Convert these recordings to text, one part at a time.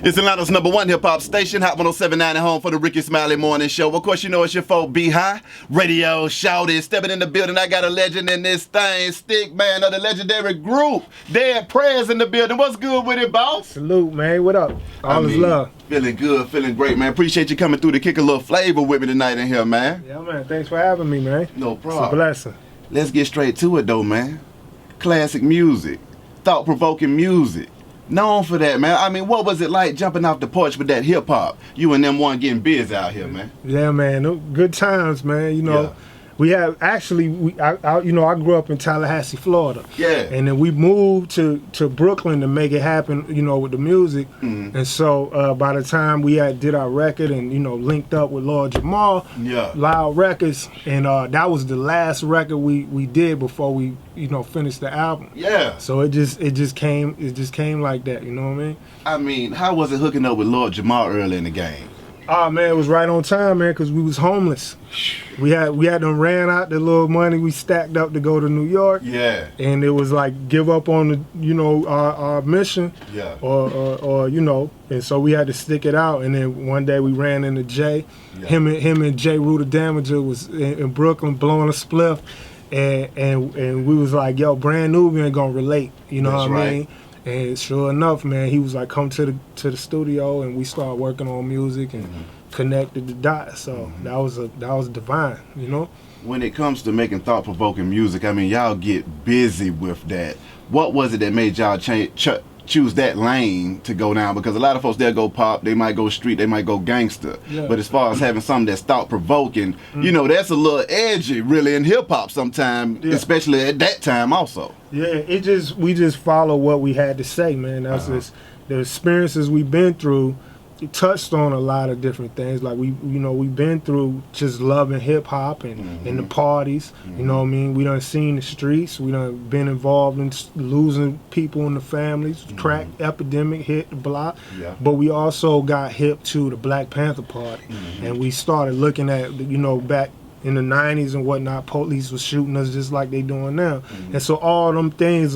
It's Atlanta's #1 hip-hop station, Hot 107.9 at home for the Ricky Smiley Morning Show. Of course, you know it's your folk, Be High, radio, shouted, stepping in the building. I got a legend in this thing, Stic.man of the legendary group, Prez in the building. What's good with it, boss? Salute, man. What up? All is love. Feeling good, feeling great, man. Appreciate you coming through to kick a little flavor with me tonight in here, man. Yeah, man. Thanks for having me, man. No problem. It's a blessing. Let's get straight to it, though, man. Classic music, thought-provoking music. Known for that, man. I mean, what was it like jumping off the porch with that hip hop? You and them one getting busy out here, man. Yeah, man. Good times, man. You know, we have actually. I grew up in Tallahassee, Florida. Yeah. And then we moved to Brooklyn to make it happen. You know, with the music. Mm-hmm. And so by the time we did our record and linked up with Lord Jamar, Loud Records, and that was the last record we did before we finished the album. Yeah. So it just came like that. You know what I mean? I mean, how was it hooking up with Lord Jamar early in the game? Oh man, it was right on time, man, because we was homeless. We had them ran out the little money we stacked up to go to New York. Yeah. And it was like give up on the our mission. Yeah. Or and so we had to stick it out. And then one day we ran into Jay. Yeah. Him and Jay Rue the Damager was in Brooklyn blowing a spliff. And we was like, yo, brand new, we ain't gonna relate. You know what I mean? And sure enough, man, he was like, come to the studio, and we started working on music and connected the dots. So that was divine, When it comes to making thought-provoking music, I mean, y'all get busy with that. What was it that made y'all choose that lane to go down? Because a lot of folks, they'll go pop, they might go street, they might go gangster. Yeah. But as far as having something that's thought-provoking, that's a little edgy, really, in hip-hop sometimes, especially at that time also. Yeah, we just follow what we had to say, man. That's just the experiences we've been through. It touched on a lot of different things. Like we've been through just loving hip hop and the parties. You know what I mean? We done seen the streets. We done been involved in losing people in the families. Crack epidemic hit the block. Yeah. But we also got hip to the Black Panther Party, and we started looking at back in the 90s and whatnot, police was shooting us just like they doing now. And so all them things,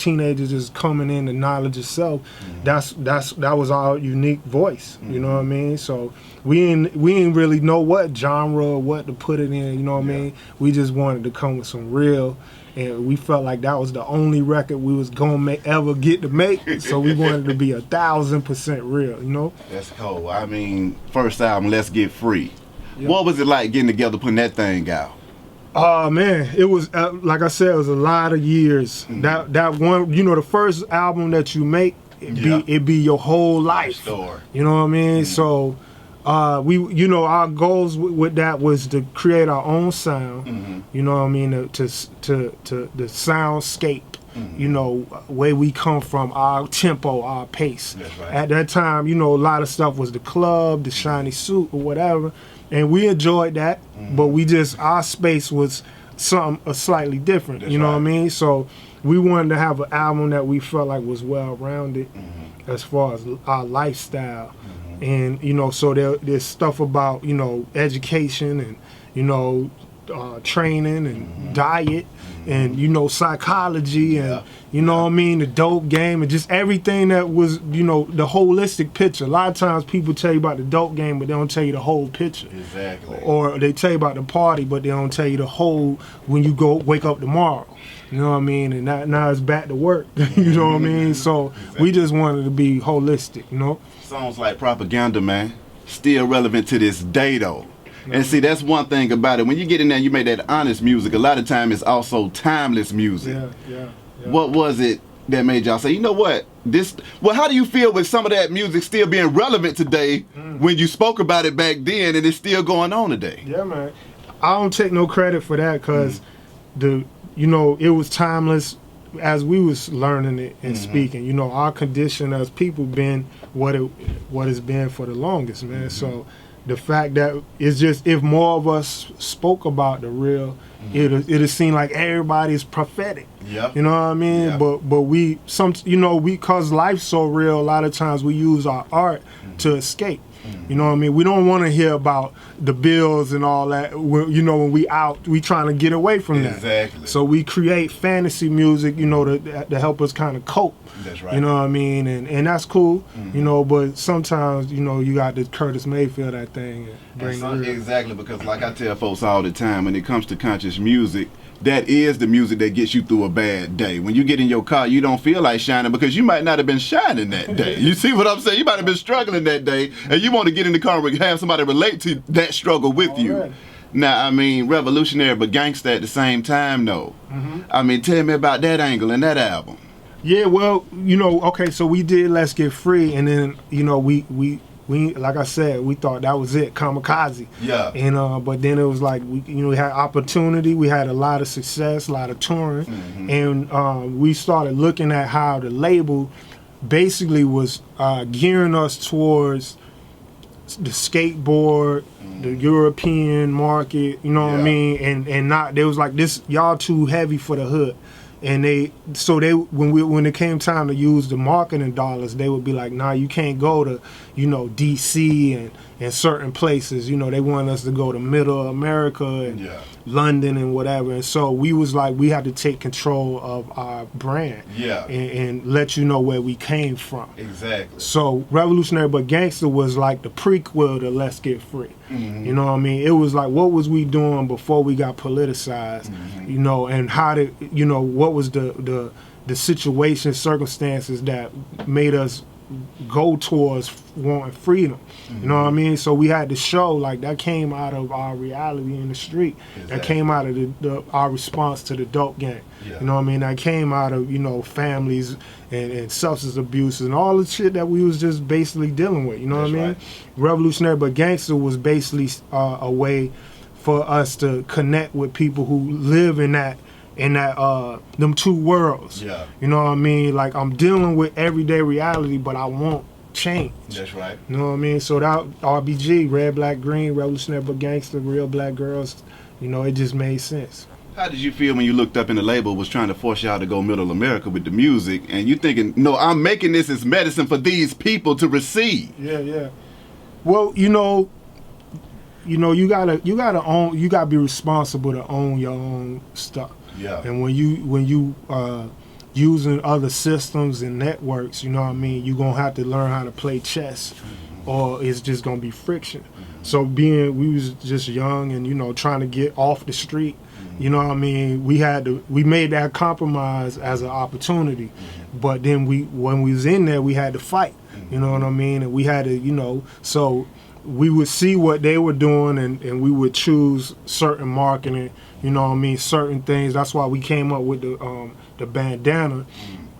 teenagers just coming in, the knowledge of self, that was our unique voice, you know what I mean? So we ain't really know what genre or what to put it in, you know what I mean? We just wanted to come with some real, and we felt like that was the only record we was gonna ever get to make, so we wanted to be 1,000% real, That's cool. I mean, first album, Let's Get Free. Yep. What was it like getting together, putting that thing out? Oh man, it was like I said, it was a lot of years. That one, the first album that you make, it be your whole life. Story. You know what I mean? So we, our goals with that was to create our own sound. You know what I mean? To the soundscape. Where we come from, our tempo, our pace. That's right. At that time, a lot of stuff was the club, the shiny suit, or whatever, and we enjoyed that. But our space was something slightly different. That's you know right. what I mean? So we wanted to have an album that we felt like was well rounded as far as our lifestyle, and so there's stuff about education and training and diet and psychology and what I mean, the dope game and just everything that was the holistic picture. A lot of times people tell you about the dope game, but they don't tell you the whole picture. Exactly. Or they tell you about the party, but they don't tell you the whole when you go wake up tomorrow. You know what I mean? And now it's back to work. You know what I mean? So we just wanted to be holistic. Sounds like propaganda, man. Still relevant to this day though. And see, that's one thing about it. When you get in there and you make that honest music, a lot of time it's also timeless music. Yeah. What was it that made y'all say, you know what, how do you feel with some of that music still being relevant today when you spoke about it back then and it's still going on today? Yeah, man. I don't take no credit for that because it was timeless as we was learning it and speaking. Our condition as people been what it's been for the longest, man. So the fact that it's just if more of us spoke about the real it'll seem like everybody's prophetic. Yep. You know what I mean? Yep. But we cause life's so real, a lot of times we use our art to escape. You know what I mean? We don't want to hear about the bills and all that. When we out, we trying to get away from that. Exactly. So we create fantasy music, to help us kind of cope. That's right. You know what I mean? And that's cool, but sometimes, you got to Curtis Mayfield that thing. Exactly, because like I tell folks all the time, when it comes to conscious music, that is the music that gets you through a bad day. When you get in your car, you don't feel like shining because you might not have been shining that day. You see what I'm saying? You might have been struggling that day, and you want to get in the car and have somebody relate to that struggle with you. Right. Now, I mean, revolutionary but gangster at the same time, though. I mean, tell me about that angle in that album. Yeah, well, okay, so we did Let's Get Free, and then, we like I said, we thought that was it, kamikaze. Yeah. And but then it was like we had opportunity, we had a lot of success, a lot of touring, and we started looking at how the label basically was gearing us towards the skateboard, the European market, what I mean, and not they was like this, y'all too heavy for the hood. And when it came time to use the marketing dollars, they would be like, nah, you can't go to, DC and certain places. They want us to go to Middle America and London and whatever. And so we was like, we had to take control of our brand and let you know where we came from. Exactly. So Revolutionary But Gangster was like the prequel to Let's Get Free. You know what I mean? It was like, what was we doing before we got politicized? And how did, what was the situation, circumstances that made us go towards wanting freedom. You know what I mean? So we had to show like that came out of our reality in the street. Exactly. That came out of our response to the dope gang. You know what I mean? That came out of, families and substance abuse and all the shit that we was just basically dealing with. You know what I mean? Right. Revolutionary But Gangster was basically a way for us to connect with people who live in that them two worlds. Yeah. You know what I mean? Like I'm dealing with everyday reality, but I want change. That's right. You know what I mean? So that RBG, Red, Black, Green, Revolutionary But Gangster, Real Black Girls, it just made sense. How did you feel when you looked up and the label was trying to force y'all to go Middle America with the music, and you thinking, no, I'm making this as medicine for these people to receive? Yeah. Well, you gotta be responsible to own your own stuff. Yeah. And when you using other systems and networks, you know what I mean, you're gonna have to learn how to play chess, or it's just gonna be friction. So we was just young and trying to get off the street, you know what I mean, we made that compromise as an opportunity, but then when we was in there, we had to fight, you know what I mean, and we had to, so we would see what they were doing and we would choose certain marketing, you know what I mean, certain things. That's why we came up with the bandana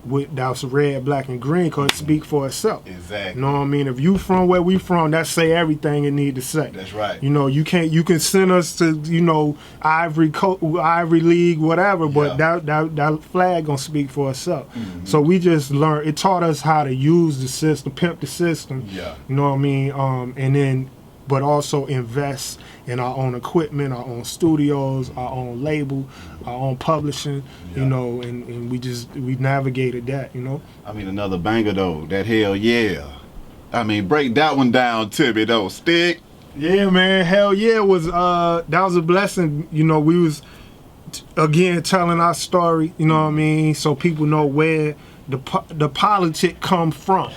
that was red, black, and green, because it speaks for itself. Exactly. You know what I mean? If you from where we from, that say everything it need to say. That's right. You can send us to, Ivory League, whatever, but that flag gonna speak for itself. So we just learned, it taught us how to use the system, pimp the system. Yeah. You know what I mean? And then, but also invest in our own equipment, our own studios, our own label, our own publishing, and we navigated that, I mean, another banger though, that Hell Yeah. I mean, break that one down to me though, Stic. Yeah, man, Hell Yeah was that was a blessing. We was again telling our story, you know what I mean, so people know where the politic come from.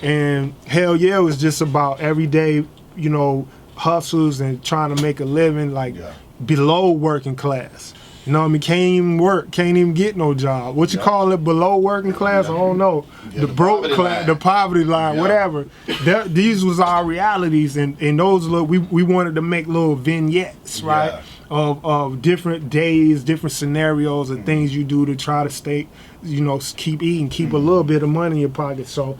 And Hell Yeah was just about everyday, hustles and trying to make a living, like below working class. You know what I mean? Can't even work, can't even get no job. What you call it, below working class? I don't know. The broke class, the poverty line, whatever. These was our realities, and those we wanted to make little vignettes, right? Of different days, different scenarios, and things you do to try to stay, keep eating, keep a little bit of money in your pocket. So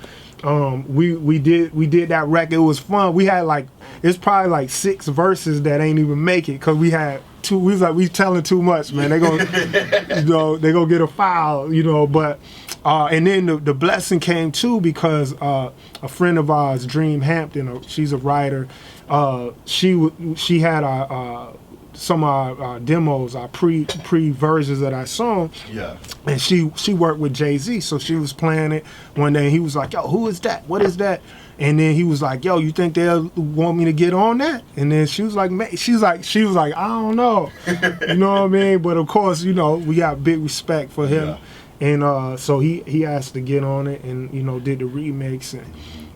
we did that record. It was fun. We had it's probably 6 verses that ain't even make it, because we had two. We was like, we telling too much, man. They gonna they gonna get a file, but and then the blessing came too, because a friend of ours, Dream Hampton, she's a writer, she had some of our demos, our pre versions of that song. Yeah. And she worked with Jay-Z, so she was playing it one day. And he was like, "Yo, who is that? What is that?" And then he was like, "Yo, you think they'll want me to get on that?" And then she was like, she was like, "I don't know," you know what I mean? But of course, you know, we got big respect for him, and so he asked to get on it, and you know, did the remix, and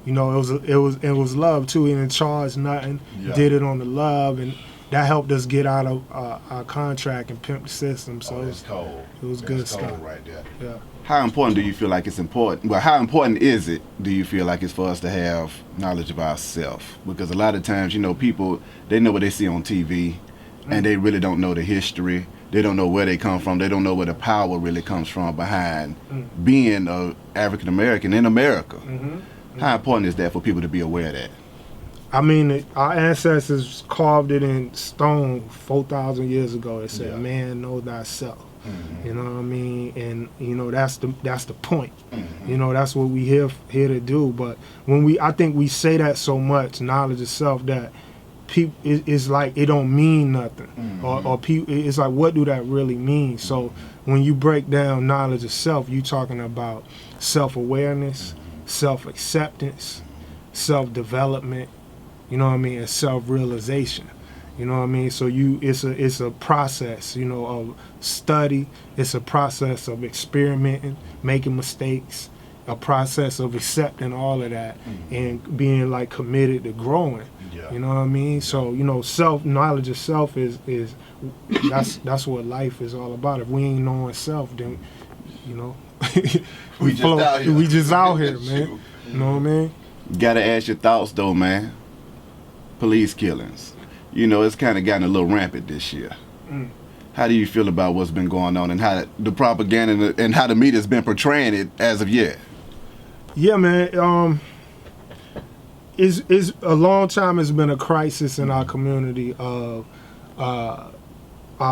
you know, it was love too. He didn't charge nothing. Did it on the love, and that helped us get out of our contract and pimp the system. So that's cold. It was that's good cold stuff right there. Yeah. How important do you feel like it's important? Well, how important is it, do you feel like it's for us to have knowledge of ourselves? Because a lot of times, you know, people, they know what they see on TV, and they really don't know the history. They don't know where they come from. They don't know where the power really comes from behind being a African American in America. How important is that for people to be aware of that? I mean, our ancestors carved it in stone 4,000 years ago. It said, "Man, know thyself." You know what I mean? And you know, that's the point. You know, that's what we here to do. But when I think we say that so much, knowledge of self, that people, it's like it don't mean nothing. Or people, it's like, what do that really mean? So when you break down knowledge of self, you're talking about self-awareness, self-acceptance, self-development. You know what I mean? And self-realization. You know what I mean? So it's a process, you know, of study. It's a process of experimenting, making mistakes, a process of accepting all of that and being like committed to growing. You know what I mean? So, you know, knowledge of self is that's what life is all about. If we ain't knowing self, then, you know, we just out here, man. You know what I mean? Gotta ask your thoughts though, man. Police killings. You know, it's kind of gotten a little rampant this year. How do you feel about what's been going on and how the propaganda and how the media's been portraying it as of yet? Yeah, man. It's a long time. It's been a crisis in our community of our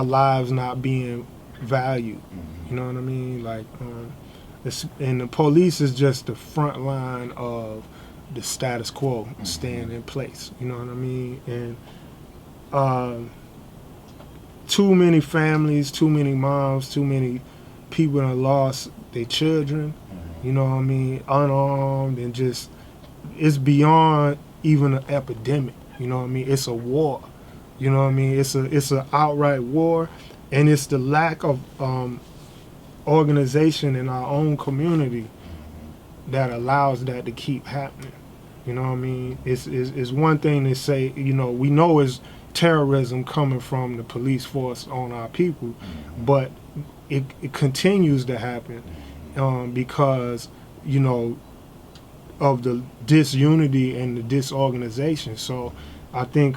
lives not being valued. You know what I mean? Like, and the police is just the front line of the status quo staying in place. You know what I mean? And too many families, too many moms, too many people that lost their children, you know what I mean, unarmed, and just, it's beyond even an epidemic, you know what I mean, it's a war, you know what I mean, it's an outright war, and it's the lack of organization in our own community that allows that to keep happening, you know what I mean. It's one thing to say, you know, we know it's terrorism coming from the police force on our people, but it continues to happen because, you know, of the disunity and the disorganization. So I think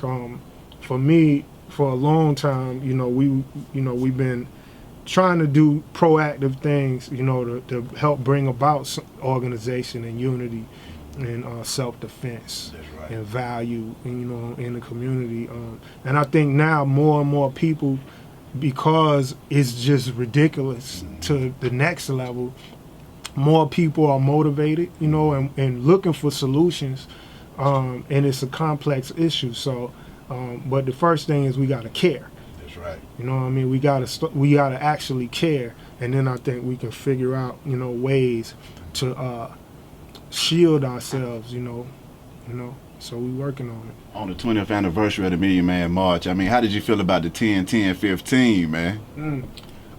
for me, for a long time, you know, we've been trying to do proactive things, you know, to help bring about organization and unity and self-defense and value, you know, in the community. And I think now more and more people, because it's just ridiculous to the next level, more people are motivated, you know, and looking for solutions. And it's a complex issue. So, but the first thing is we got to care. That's right. You know what I mean? We gotta actually care, and then I think we can figure out, you know, ways to shield ourselves, you know. So we working on it. On the 20th anniversary of the Million Man March, I mean, how did you feel about the 10-10-15, man?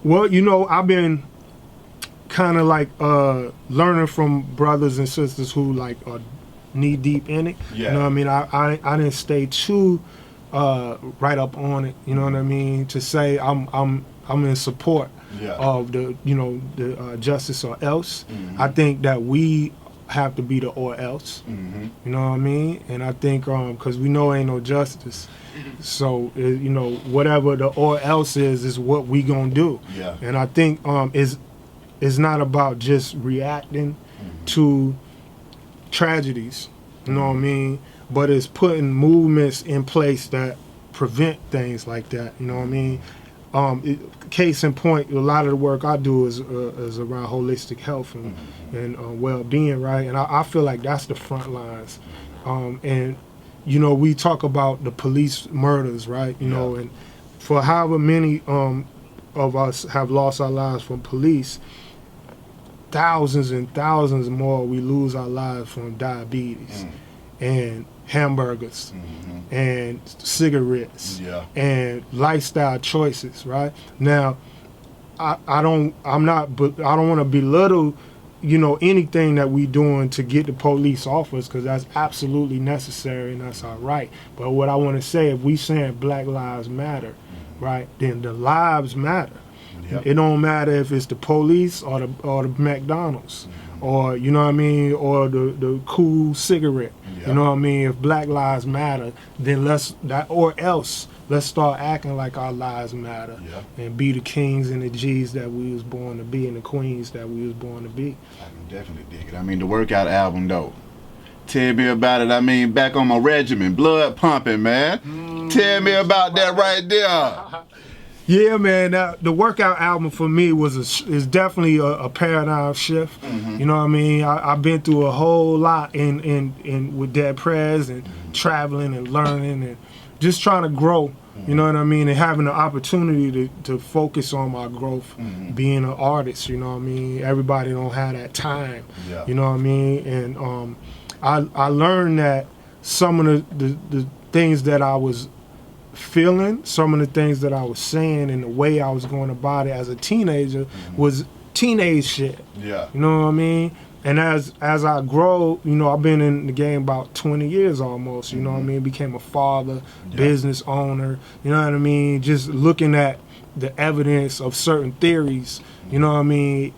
Well, you know, I've been kind of like learning from brothers and sisters who like are knee deep in it. Yeah. You know what I mean? I didn't stay too right up on it. You know what I mean? To say I'm in support of the, you know, the justice or else. I think that we have to be the or else. You know what I mean? And I think because we know ain't no justice, so you know, whatever the or else is what we gonna do. Yeah. And I think it's not about just reacting to tragedies. You know what I mean? But it's putting movements in place that prevent things like that. You know what I mean? Case in point, a lot of the work I do is around holistic health and well-being, right? And I feel like that's the front lines. And, you know, we talk about the police murders, right? You know, and for however many of us have lost our lives from police, thousands and thousands more we lose our lives from diabetes and hamburgers and cigarettes and lifestyle choices. Right now, I don't want to belittle, anything that we doing to get the police off us, because that's absolutely necessary and that's all right. But what I want to say, if we saying Black Lives Matter, right, then the lives matter. It don't matter if it's the police or the McDonald's or or the cool cigarette. You know what I mean? If Black Lives Matter, then let's start acting like our lives matter and be the kings and the G's that we was born to be and the queens that we was born to be. I can definitely dig it. I mean, the Workout album though. Tell me about it. I mean, back on my regimen, blood pumping, man. Tell me about that right there. Yeah, man. The Workout album for me is definitely a paradigm shift. You know what I mean? I've been through a whole lot in with that Prez and traveling and learning and just trying to grow. You know what I mean? And having the opportunity to focus on my growth, being an artist. You know what I mean? Everybody don't have that time. You know what I mean? And I learned that some of the things that I was feeling, some of the things that I was saying and the way I was going about it as a teenager was teenage shit. You know what I mean? And as I grow, I've been in the game about 20 years almost, you know what I mean? Became a father, business owner, you know what I mean? Just looking at the evidence of certain theories, you know what I mean?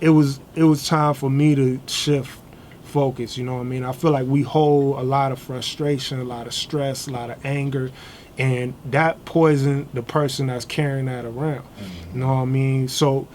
It was time for me to shift focus, you know what I mean? I feel like we hold a lot of frustration, a lot of stress, a lot of anger, and that poisons the person that's carrying that around. You know what I mean? So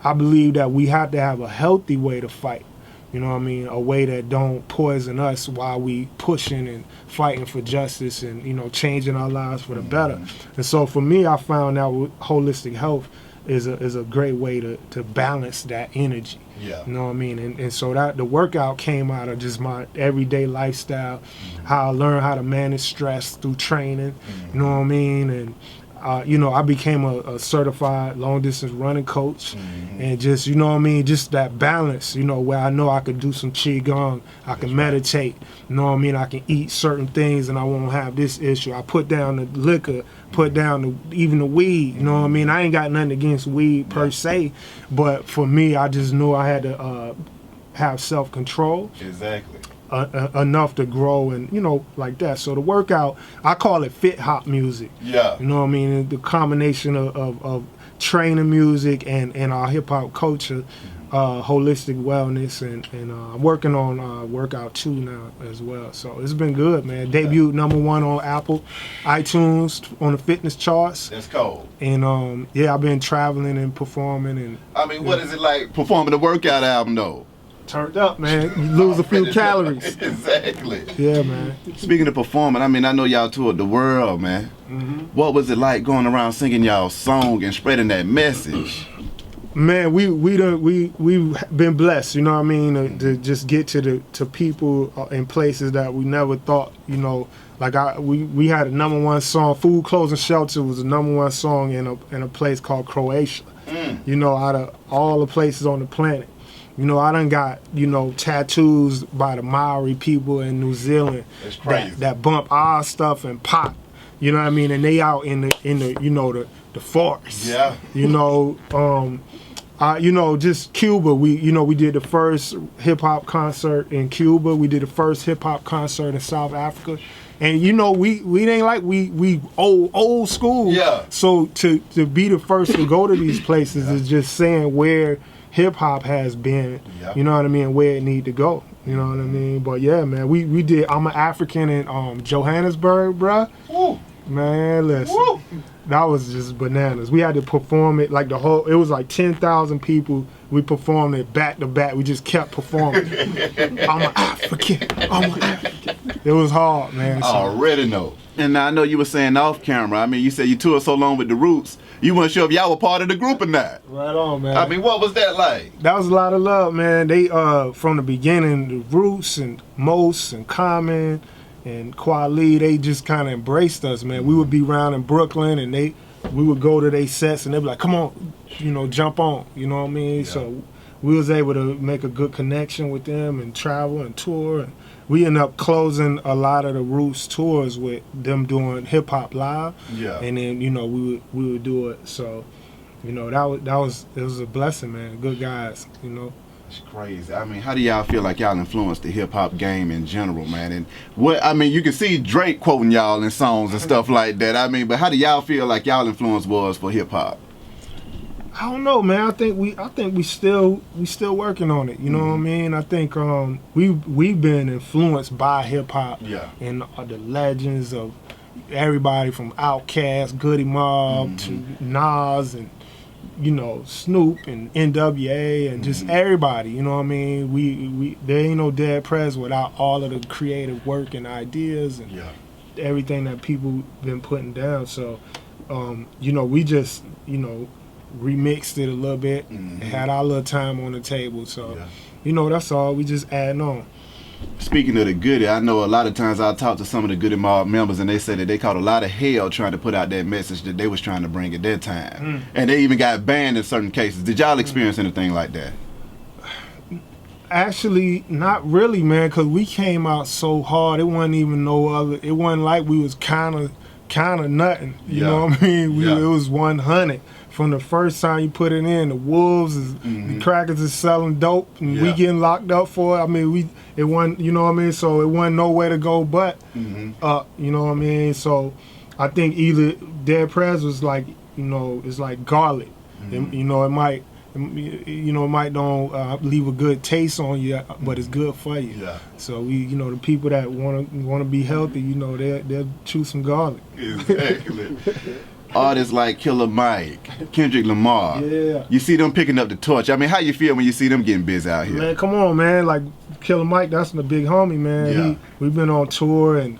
I believe that we have to have a healthy way to fight. You know what I mean? A way that don't poison us while we pushing and fighting for justice and, changing our lives for the better. And so for me, I found out holistic health is a great way to balance that energy. You know what I mean? And so that the workout came out of just my everyday lifestyle, how I learned how to manage stress through training. You know what I mean? And I became a certified long distance running coach, and just, just that balance, where I know I could do some qigong, I can meditate, you know what I mean? I can eat certain things and I won't have this issue. I put down the liquor, put down even the weed, you know what I mean? I ain't got nothing against weed per se, but for me, I just knew I had to have self-control. Exactly. Enough to grow and like that. So the workout, I call it fit hop music. You know what I mean? The combination of training music and our hip hop culture, holistic wellness, and I'm working on Workout 2 now as well. So it's been good, man. Debuted #1 on Apple, iTunes, on the fitness charts. That's cold. And I've been traveling and performing. And I mean, what is it like performing the Workout album though? Turned up, man. You lose a few calories. Exactly. Yeah, man. Speaking of performing, I mean, I know y'all toured the world, man. What was it like going around singing y'all song and spreading that message? Man, we've been blessed, you know what I mean, to just get to people in places that we never thought, like we had a #1 song. Food, Clothes, and Shelter was the #1 song in a place called Croatia. Out of all the places on the planet. I done got, tattoos by the Maori people in New Zealand. That's crazy. That bump our stuff and pop. You know what I mean? And they out in the forest. Just Cuba. We did the first hip hop concert in Cuba. We did the first hip hop concert in South Africa. And we ain't like we old school. So to be the first to go to these places is just saying where hip-hop has been, you know what I mean, where it need to go, you know what I mean? But yeah, man, we did I'm an African in Johannesburg, bruh. Man, listen, that was just bananas. We had to perform it like it was like 10,000 people. We performed it back to back. We just kept performing. I'm an African. It was hard, man. I already know. And I know you were saying off camera, I mean, you said you toured so long with the Roots, you weren't sure if y'all were part of the group or not. Right on, man. I mean, what was that like? That was a lot of love, man. They, from the beginning, the Roots and Mos and Common and Kweli, they just kind of embraced us, man. We would be around in Brooklyn, and we would go to their sets and they'd be like, come on, you know, jump on, you know what I mean? Yeah. So we was able to make a good connection with them and travel and tour. And we ended up closing a lot of the Roots tours with them doing hip hop live. Yeah. And then, you know, we would do it. So, you know, it was a blessing, man. Good guys, you know. It's crazy. I mean, how do y'all feel like y'all influenced the hip hop game in general, man? And what I mean, you can see Drake quoting y'all in songs and stuff like that. I mean, but how do y'all feel like y'all influence was for hip hop? I don't know, man. I think we still working on it. You know what I mean? I think we've been influenced by hip hop. Yeah. And the legends of everybody from Outkast, Goody Mob to Nas and, you know, Snoop and NWA and just everybody. You know what I mean? We there ain't no dead Prez without all of the creative work and ideas and everything that people been putting down. So, you know, we just, you know, remixed it a little bit, had our little time on the table. So, you know, that's all. We just adding on. Speaking of the Goody, I know a lot of times I talk to some of the Goody Mob members and they say that they caught a lot of hell trying to put out that message that they was trying to bring at that time. And they even got banned in certain cases. Did y'all experience anything like that? Actually, not really, man, because we came out so hard. It wasn't even no other. It wasn't like we was kind of nothing. You know what I mean? It was 100. From the first time you put it in, the Wolves, the Crackers is selling dope, and we getting locked up for it. I mean, it wasn't, you know what I mean? So it wasn't nowhere to go but up, you know what I mean? So I think either Dead Prez was like, you know, it's like garlic. You know, it might don't leave a good taste on you, but it's good for you. Yeah. So we, you know, the people that want to be healthy, you know, they'll chew some garlic. Exactly. Artists like Killer Mike, Kendrick, Lamar. Yeah. You see them picking up the torch. I mean, how you feel when you see them getting busy out here? Man, come on, man. Like Killer Mike, that's the big homie, man. Yeah. We've been on tour, and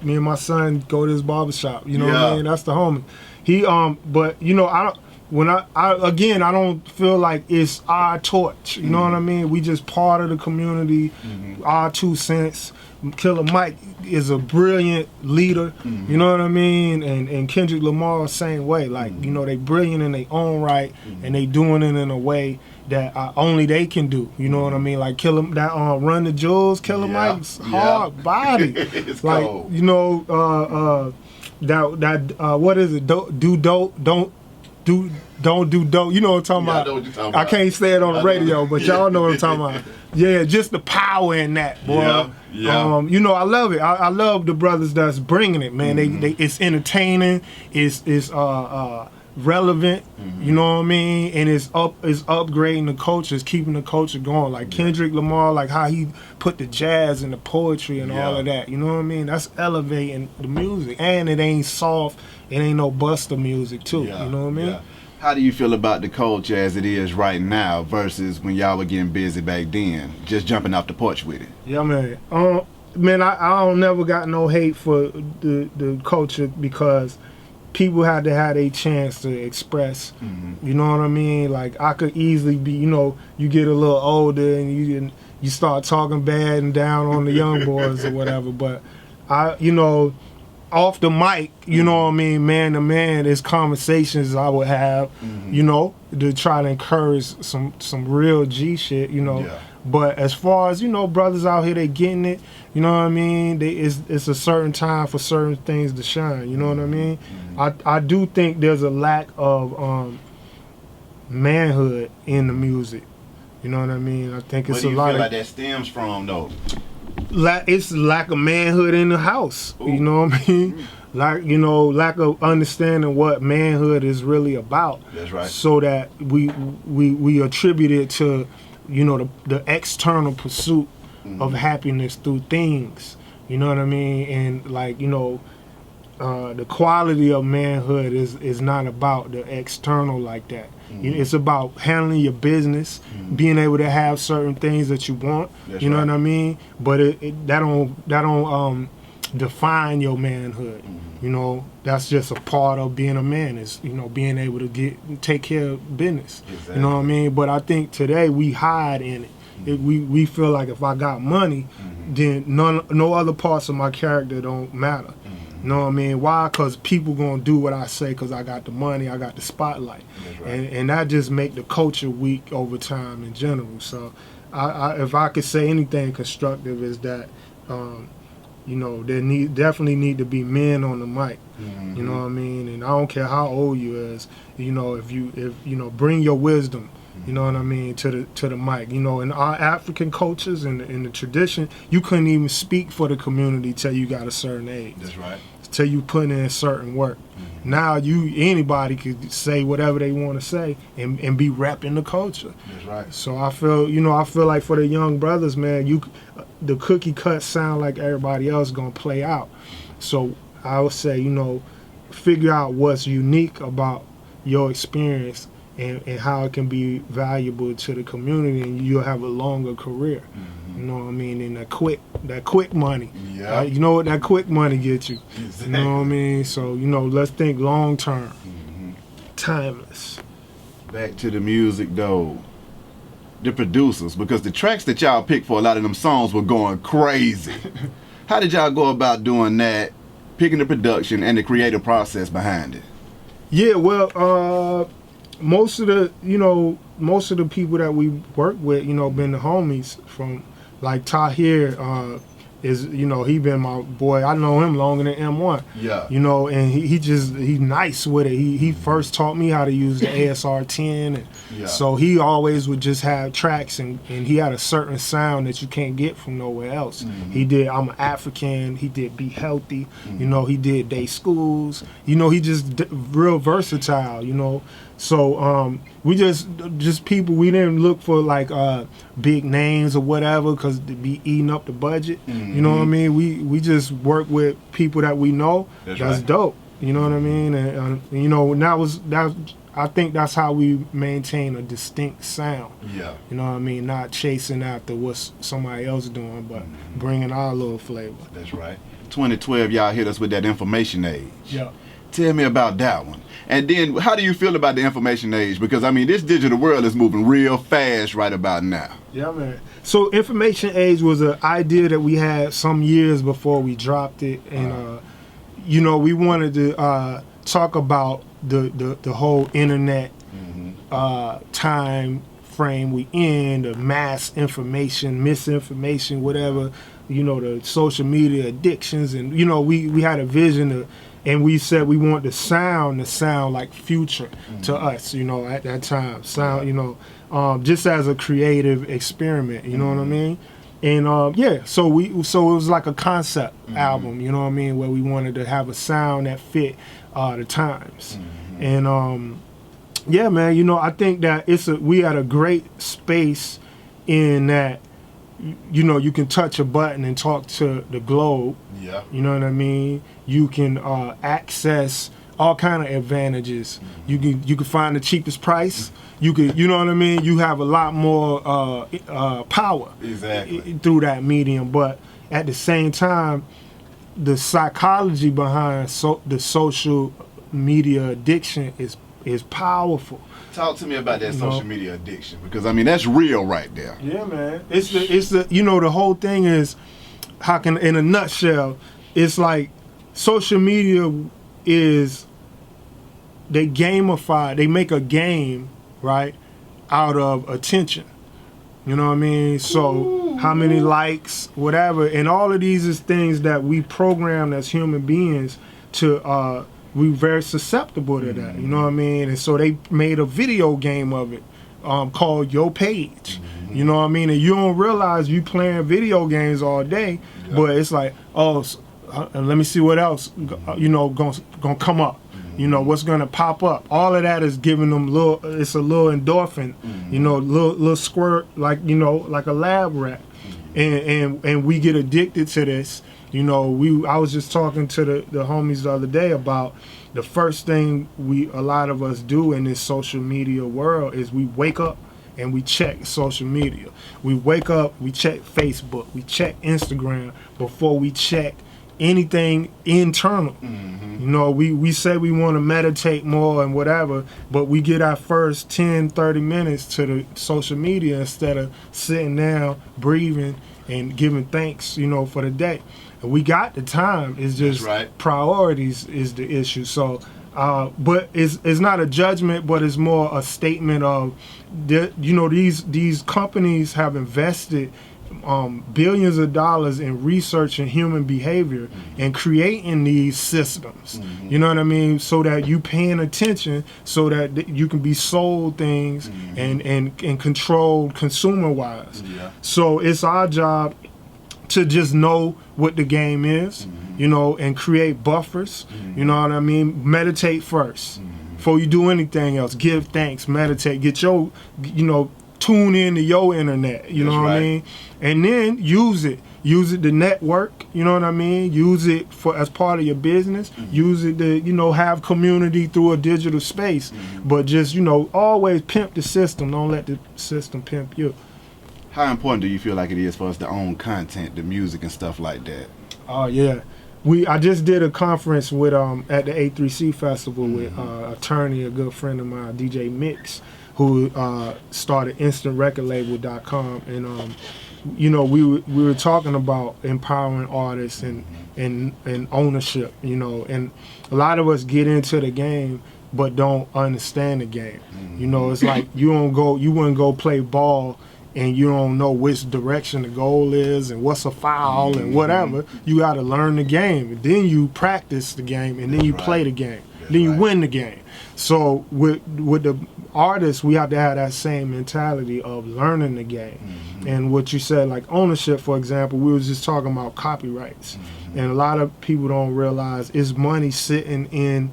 me and my son go to his barbershop. You know what I mean? That's the homie. He but you know, I don't feel like it's our torch. You know what I mean? We just part of the community. Our 2 cents. Killer Mike is a brilliant leader, you know what I mean? And Kendrick Lamar, same way. Like, you know, they brilliant in their own right, and they doing it in a way that only they can do. You know what I mean? Like Run the Jewels, Killer Mike's hard body. It's like cold. You know, what is it? Don't do dope. You know what I'm talking about? I know what you're talking about. I can't say it on the radio, but y'all know what I'm talking about. Yeah, just the power in that, boy. Yeah. You know, I love it. I love the brothers that's bringing it, man. They it's entertaining. It's relevant. You know what I mean? And it's upgrading the culture. It's keeping the culture going. Like Kendrick Lamar, like how he put the jazz and the poetry and all of that. You know what I mean? That's elevating the music, and it ain't soft. It ain't no buster music too. You know what I mean? Yeah. How do you feel about the culture as it is right now versus when y'all were getting busy back then, just jumping off the porch with it? Yeah, man. Man, I don't never got no hate for the culture because people had to have a chance to express. You know what I mean? Like I could easily be, you know, you get a little older and you start talking bad and down on the young boys or whatever. But you know, off the mic, you know what I mean, man to man, there's conversations I would have, you know, to try to encourage some real G shit, you know. But as far as, you know, brothers out here, they getting it, you know what I mean? It's a certain time for certain things to shine, you know what I mean? I do think there's a lack of manhood in the music, you know what I mean? I think it's a lot. Where do you feel like that stems from, though? It's lack of manhood in the house. You know what I mean? Like, you know, lack of understanding what manhood is really about. That's right. So that we attribute it to, you know, the external pursuit of happiness through things. You know what I mean? And like, you know, the quality of manhood is not about the external like that. It's about handling your business, being able to have certain things that you want. You know what I mean? But that don't define your manhood. You know, that's just a part of being a man. Is, you know, being able to take care of business. Exactly. You know what I mean? But I think today we hide in it. We feel like if I got money, then no other parts of my character don't matter. You know what I mean? Why? Because people gonna do what I say because I got the money, I got the spotlight. That's right. And that just make the culture weak over time in general. So if I could say anything constructive is that, you know, there definitely need to be men on the mic. Mm-hmm. You know what I mean? And I don't care how old you is. You know, if you know, bring your wisdom. You know what I mean, to the mic. You know, in our African cultures and in the tradition, you couldn't even speak for the community till you got a certain age. That's right. Till you put in certain work. Mm-hmm. Now anybody could say whatever they want to say and be repping the culture. That's right. So I feel like for the young brothers, man, the cookie cut sound like everybody else gonna play out. So I would say, you know, figure out what's unique about your experience and how it can be valuable to the community, and you'll have a longer career. Mm-hmm. You know what I mean? And that quick money. Yeah. You know what that quick money gets you. Exactly. You know what I mean? So, you know, let's think long term. Mm-hmm. Timeless. Back to the music though. The producers, because the tracks that y'all picked for a lot of them songs were going crazy. How did y'all go about doing that, picking the production and the creative process behind it? Yeah, well, most of the people that we work with, you know, been the homies from, like Tahir, is, you know, he been my boy. I know him longer than M1. Yeah. You know, and he's nice with it. He first taught me how to use the ASR 10, and Yeah. so he always would just have tracks, and he had a certain sound that you can't get from nowhere else. Mm-hmm. He did I'm an African. He did Be Healthy. Mm-hmm. You know, he did Day Schools. You know, he just real versatile. You know. So we just people, we didn't look for like big names or whatever because to be eating up the budget. Mm-hmm. You know what I mean? We just work with people that we know. That's right. dope. You know what I mean? And you know, I think that's how we maintain a distinct sound. Yeah. You know what I mean? Not chasing after what somebody else doing, but bringing our little flavor. That's right. 2012, y'all hit us with that information age. Yeah. Tell me about that one. And then, how do you feel about the information age? Because, I mean, this digital world is moving real fast right about now. Yeah, man. So information age was an idea that we had some years before we dropped it. And, you know, we wanted to talk about the whole internet time frame we in, the mass information, misinformation, whatever, you know, the social media addictions. And, you know, we had a vision and we said we want the sound to sound like Future to us, you know, at that time. Sound, you know, just as a creative experiment, you know what I mean? And yeah, so it was like a concept album, you know what I mean, where we wanted to have a sound that fit the times. And yeah, man, you know, I think that we had a great space in that, you know, you can touch a button and talk to the globe. Yeah. You know what I mean? You can access all kind of advantages. You can find the cheapest price. You know what I mean? You have a lot more power Exactly. through that medium. But at the same time, the psychology behind the social media addiction is powerful. Talk to me about that social media addiction, because, I mean, that's real right there. Yeah, man. It's the you know, the whole thing is, in a nutshell, it's like social media is, they gamify, they make a game, right, out of attention. You know what I mean? So how many likes, whatever, and all of these is things that we programmed as human beings to we're very susceptible to that, you know what I mean? And so they made a video game of it called Your Page. You know what I mean? And you don't realize you playing video games all day, but it's like, let me see what else, you know, gonna come up. You know, what's gonna pop up. All of that is giving them it's a little endorphin, you know, little squirt, like, you know, like a lab rat. And we get addicted to this. You know, I was just talking to the homies the other day about the first thing a lot of us do in this social media world is we wake up and we check social media. We wake up, we check Facebook, we check Instagram before we check anything internal. You know, we say we want to meditate more and whatever, but we get our first 10, 30 minutes to the social media instead of sitting down, breathing, and giving thanks, for the day. And we got the time. It's just priorities is the issue. So, but it's not a judgment, but it's more a statement of, these companies have invested billions of dollars in researching human behavior and creating these systems. You know what I mean? So that you paying attention, so that you can be sold things and controlled consumer wise. So it's our job to just know what the game is, and create buffers. You know what I mean? Meditate first before you do anything else. Give thanks, meditate, get your, tune into your internet, you know what I mean? And then use it to network, you know what I mean? Use it as part of your business. Use it to, have community through a digital space. But just, always pimp the system. Don't let the system pimp you. How important do you feel like it is for us to own content, the music and stuff like that? Oh, yeah. I just did a conference with at the A3C Festival with attorney, a good friend of mine, DJ Mix, who started InstantRecordLabel.com, and we were talking about empowering artists and ownership, and a lot of us get into the game but don't understand the game. It's like you wouldn't go play ball and you don't know which direction the goal is and what's a foul and whatever. You got to learn the game, and then you practice the game, and then you play the game, then you win the game. So with the artists, we have to have that same mentality of learning the game. And what you said, like ownership, for example, we was just talking about copyrights, and a lot of people don't realize it's money sitting in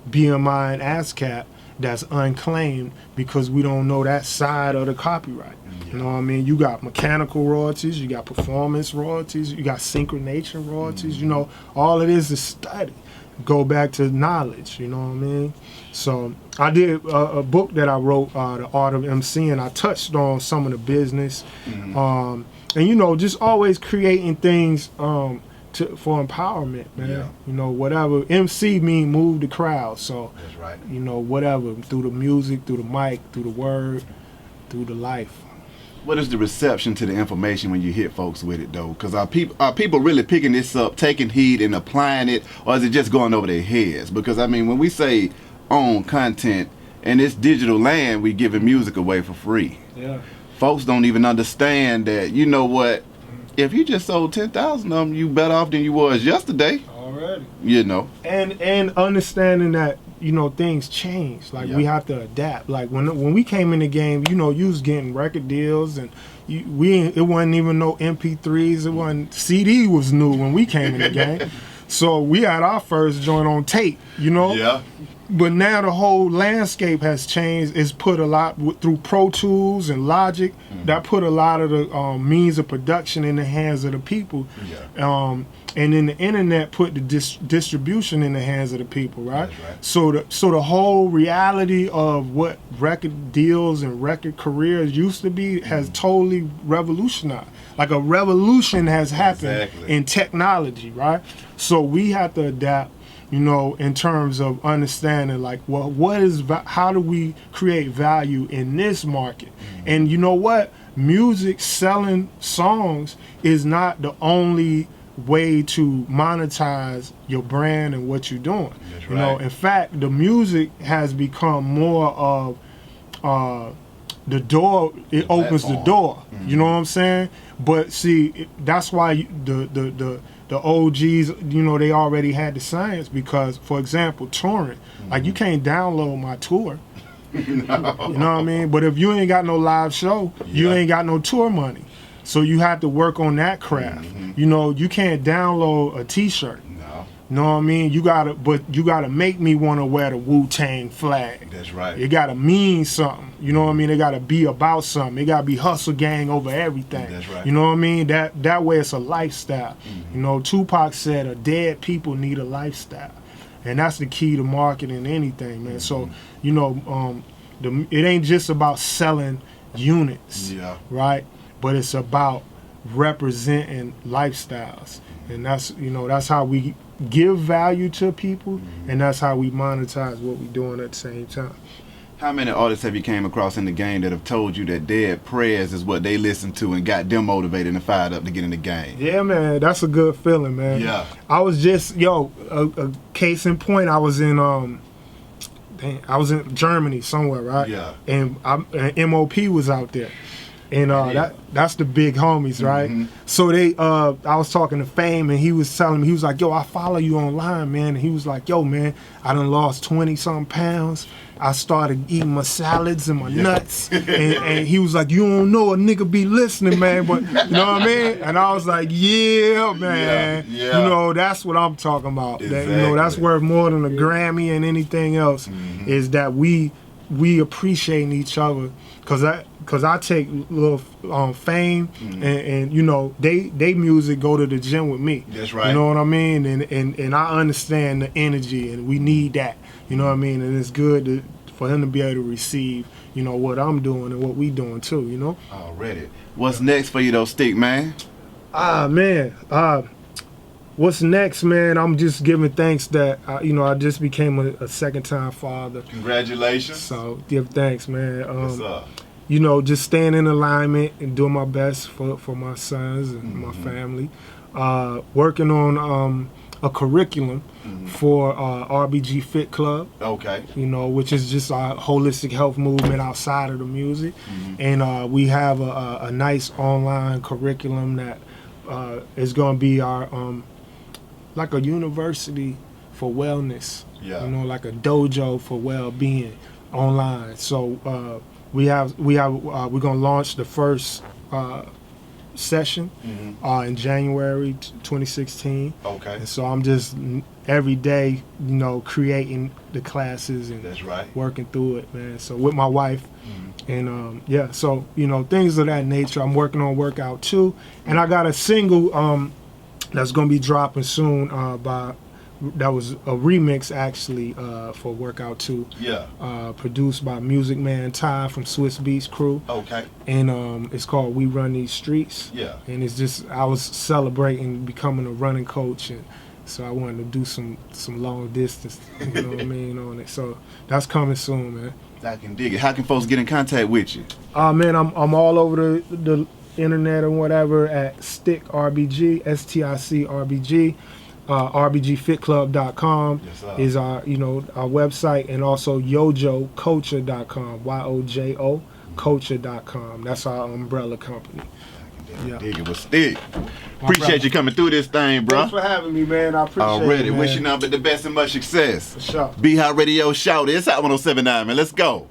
BMI and ASCAP that's unclaimed because we don't know that side of the copyright. You know what I mean? You got mechanical royalties, you got performance royalties, you got synchronization royalties. All it is study. Go back to knowledge, you know what I mean? So I did a book that I wrote, The Art of MC, and I touched on some of the business. And just always creating things for empowerment, man. Whatever. MC mean move the crowd. So, whatever, through the music, through the mic, through the word, through the life. What is the reception to the information when you hit folks with it, though? Because are people really picking this up, taking heed and applying it, or is it just going over their heads? Because, when we say own content, in this digital land, we giving music away for free. Yeah. Folks don't even understand that, if you just sold 10,000 of them, you better off than you was yesterday. Already. And understanding that, things change. Like we have to adapt. Like when we came in the game, you was getting record deals, and it wasn't even no MP3s. It wasn't, CD was new when we came in the game. So we had our first joint on tape, Yeah. But now the whole landscape has changed. It's put a lot through Pro Tools and Logic. That put a lot of the means of production in the hands of the people. And then the internet put the distribution in the hands of the people, right? So the whole reality of what record deals and record careers used to be has totally revolutionized. Like a revolution has happened in technology, right? So we have to adapt, in terms of understanding, like, well, how do we create value in this market? And you know what? Music, selling songs is not the only way to monetize your brand and what you're doing. In fact, the music has become more of the door. It opens the door. You know what I'm saying? But see, that's why the OGs, they already had the science, because, for example, touring, like you can't download my tour. No. You know what I mean? But if you ain't got no live show, you ain't got no tour money. So you have to work on that craft. You can't download a t-shirt. No. You know what I mean? You gotta make me want to wear the Wu-Tang flag. That's right. It gotta mean something. You know what I mean? It gotta be about something. It gotta be hustle gang over everything. That's right. You know what I mean? That way it's a lifestyle. Tupac said, "A dead people need a lifestyle," and that's the key to marketing anything, man. So it ain't just about selling units, right? But it's about representing lifestyles, and that's how we give value to people, and that's how we monetize what we're doing at the same time. How many artists have you came across in the game that have told you that their Prez is what they listen to and got them motivated and fired up to get in the game? Yeah, man, that's a good feeling, man. Yeah. I was just, a case in point, I was in Germany somewhere, right? Yeah. And MOP was out there. And that's the big homies, right? Mm-hmm. So I was talking to Fame, and he was telling me, he was like, yo, I follow you online, man. And he was like, yo, man, I done lost 20-something pounds. I started eating my salads and my nuts. And he was like, you don't know, a nigga be listening, man. But you know what I mean? And I was like, yeah, man. Yeah. You know, that's what I'm talking about. Exactly. That, that's worth more than a Grammy and anything else, is that we appreciating each other. Cause I take little Fame and you know they music go to the gym with me. That's right. You know what I mean? And I understand the energy, and we need that. You know what I mean? And it's good for him to be able to receive, you know, what I'm doing and what we doing too. You know. Already. What's next for you though, Stic.man? Man. What's next, man? I'm just giving thanks that I just became a second-time father. Congratulations. So give thanks, man. What's up? You know, just staying in alignment and doing my best for my sons and my family. Working on a curriculum for RBG Fit Club. Okay. You know, which is just our holistic health movement outside of the music. And we have a nice online curriculum that is going to be our like a university for wellness. Yeah. You know, like a dojo for well-being online. So we're gonna launch the first session in January 2016. Okay. And so I'm just every day, you know, creating the classes and That's right. working through it, man. So with my wife, and so you know, things of that nature. I'm working on Workout 2, and I got a single that's gonna be dropping soon that was a remix actually for Workout 2. Yeah. Produced by Music Man Ty from Swiss Beats Crew. Okay. And it's called We Run These Streets. Yeah. And it's just, I was celebrating becoming a running coach, and so I wanted to do some long distance, you know what I mean, on it. So that's coming soon, man. I can dig it. How can folks get in contact with you? Man, I'm all over the internet or whatever at Stic RBG, STIC RBG. RBGFitClub.com is our website, and also YojoCulture.com, YOJO Culture.com. That's our umbrella company. Yeah. Dig it with Stic. Appreciate you coming through this thing, bro. Thanks for having me, man. I appreciate it. Already. Man. Wish you nothing but the best and much success. For sure. Be Hot Radio Shout. It's Hot 107.9, man. Let's go.